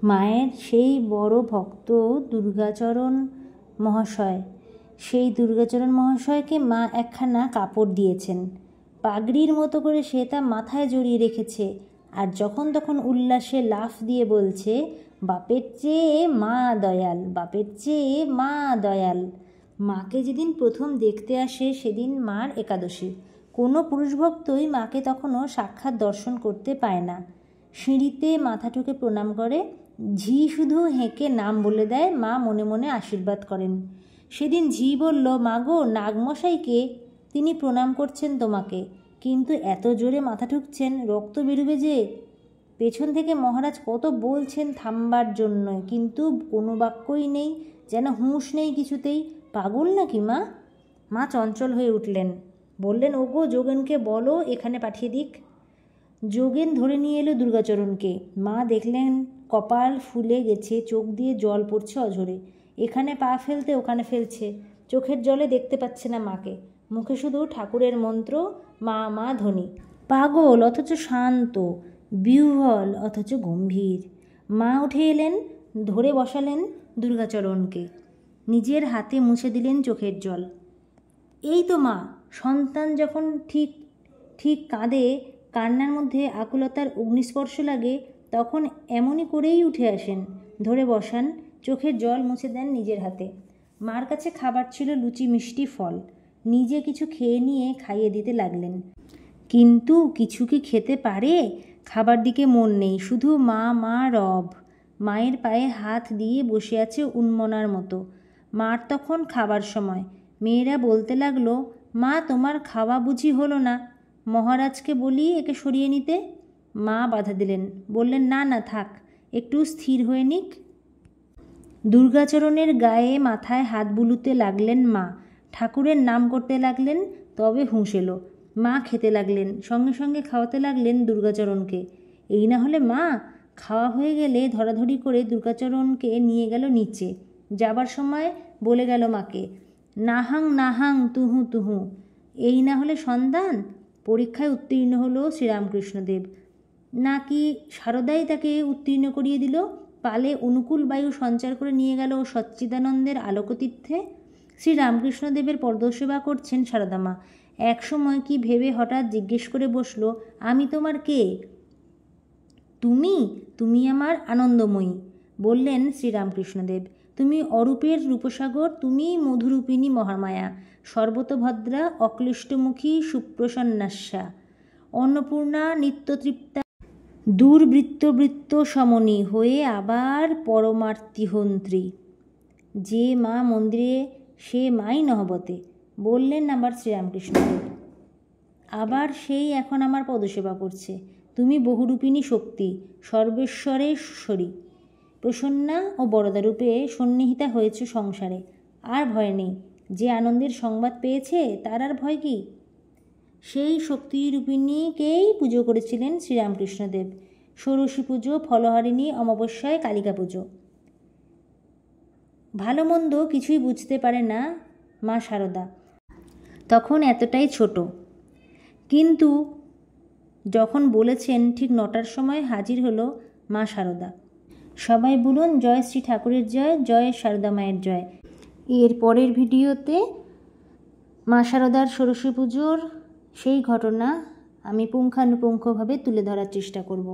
মায়ের সেই বড় ভক্ত দুর্গাচরণ মহাশয়, সেই দুর্গাচরণ মহাশয়কে মা একখানা কাপড় দিয়েছেন, পাগড়ির মতো করে সে তা মাথায় জড়িয়ে রেখেছে। আর যখন তখন উল্লাসে লাফ দিয়ে বলছে, বাপের চেয়ে মা দয়াল, বাপের চেয়ে মা দয়াল। মাকে যেদিন প্রথম দেখতে আসে সেদিন মার একাদশী। কোনো পুরুষ ভক্তই মাকে তখনও সাক্ষাৎ দর্শন করতে পায় না। সিঁড়িতে মাথা ঠুকে প্রণাম করে, ঝি শুধু হেঁকে নাম বলে দেয়, মা মনে মনে আশীর্বাদ করেন। সেদিন ঝি বলল, মাগো নাগমশাইকে, তিনি প্রণাম করছেন তোমাকে, কিন্তু এত জোরে মাথা ঠুকছেন রক্ত বেরোবে যে। পেছন থেকে মহারাজ কত বলছেন থামবার জন্য, কিন্তু কোনো বাক্যই নেই, যেন হুঁশ নেই কিছুতেই। পাগল নাকি মা? মা চঞ্চল হয়ে উঠলেন, বললেন, ওগো যোগেনকে বলো এখানে পাঠিয়ে দিক। যোগেন ধরে নিয়ে এলো দুর্গাচরণকে। মা দেখলেন কপাল ফুলে গেছে, চোখ দিয়ে জল পড়ছে অঝরে, এখানে পা ফেলতে ওখানে ফেলছে, চোখের জলে দেখতে পাচ্ছে না মাকে, মুখে শুধু ঠাকুরের মন্ত্র, মা মা ধ্বনি। পাগল অথচ শান্ত, বিহ্বল অথচ গম্ভীর। মা উঠে এলেন, ধরে বসালেন দুর্গাচরণকে, নিজের হাতে মুছে দিলেন চোখের জল। এই তো মা, সন্তান যখন ঠিক ঠিক কাঁদে, কান্নার মধ্যে আকুলতার অগ্নিস্পর্শ লাগে, তখন এমনই করেই উঠে আসেন, ধরে বসান, চোখের জল মুছে দেন নিজের হাতে। মার কাছে খাবার ছিল লুচি মিষ্টি ফল, নিজে কিছু খেয়ে নিয়ে খাইয়ে দিতে লাগলেন। কিন্তু কিছু কি খেতে পারে? খাবার দিকে মন নেই, শুধু মা মা রব। মায়ের পায়ে হাত দিয়ে বসে আছে উন্মনার মতো। মার তখন খাবার সময়। মেয়েরা বলতে লাগলো, মা তোমার খাওয়া বুঝি হলো না, মহারাজকে বলি একে সরিয়ে নিতে। মা বাধা দিলেন, বললেন, না না থাক, একটু স্থির হয়ে নিক। দুর্গাচরণের গায়ে মাথায় হাত বুলুতে লাগলেন মা, ঠাকুরের নাম করতে লাগলেন, তবে হুঁশ এলো। মা খেতে লাগলেন, সঙ্গে সঙ্গে খাওয়াতে লাগলেন দুর্গাচরণকে। এই না হলে মা! খাওয়া হয়ে গেলে ধরাধরি করে দুর্গাচরণকে নিয়ে গেল নিচে। যাবার সময় বলে গেল মাকে, নাহাং নাহাং তুহু তুহু। এই না হলে সন্তান! পরীক্ষায় উত্তীর্ণ হলো শ্রীরামকৃষ্ণদেব, নাকি সারদাই তাকে উত্তীর্ণ করিয়ে দিল? পালে অনুকূল বায়ু সঞ্চার করে নিয়ে গেল সচ্চিদানন্দের আলোকতীর্থে। শ্রীরামকৃষ্ণদেবের পদসেবা করছেন সারদামা। এক সময় কি ভেবে হঠাৎ জিজ্ঞেস করে বসল, আমি তোমার কে? তুমি তুমি আমার আনন্দময়ী, বললেন শ্রীরামকৃষ্ণদেব। তুমি অরূপের রূপসাগর, তুমি মধুরূপিণী মহামায়া, সর্বতভদ্রা, অক্লিষ্টমুখী, সুপ্রসন্নাস্যা, অন্নপূর্ণা, নিত্যতৃপ্তা, দুর্বৃত্তবৃত্ত সমনী হয়ে আবার পরমার্তিহন্ত্রী। যে মা মন্দিরে সে মাই নহবতে, বললেন আবার শ্রীরামকৃষ্ণদেব। আবার সেই এখন আমার পদসেবা করছে। তুমি বহুরূপিণী শক্তি, সর্বেশ্বরেশ্বরী, প্রসন্না ও বরদারূপে সন্নিহিতা হয়েছে সংসারে। আর ভয় নেই, যে আনন্দের সংবাদ পেয়েছে তার আর ভয় কি? সেই শক্তিরূপিণীকেই পুজো করেছিলেন শ্রীরামকৃষ্ণদেব। ষোড়শী পুজো, ফলহারিণী, অমাবস্যায় কালিকা পুজো। ভালো মন্দ কিছুই বুঝতে পারে না মা সারদা, তখন এতটাই ছোট। কিন্তু যখন বলেছেন, ঠিক 9টার সময় হাজির হলো মা সারদা। সবাই বলুন, জয় শ্রী ঠাকুরের জয়, জয় সারদা মায়ের জয়। এর পরের ভিডিওতে মা সারদার ষোড়শী পুজোর সেই ঘটনা আমি পুঙ্খানুপুঙ্খভাবে তুলে ধরার চেষ্টা করব।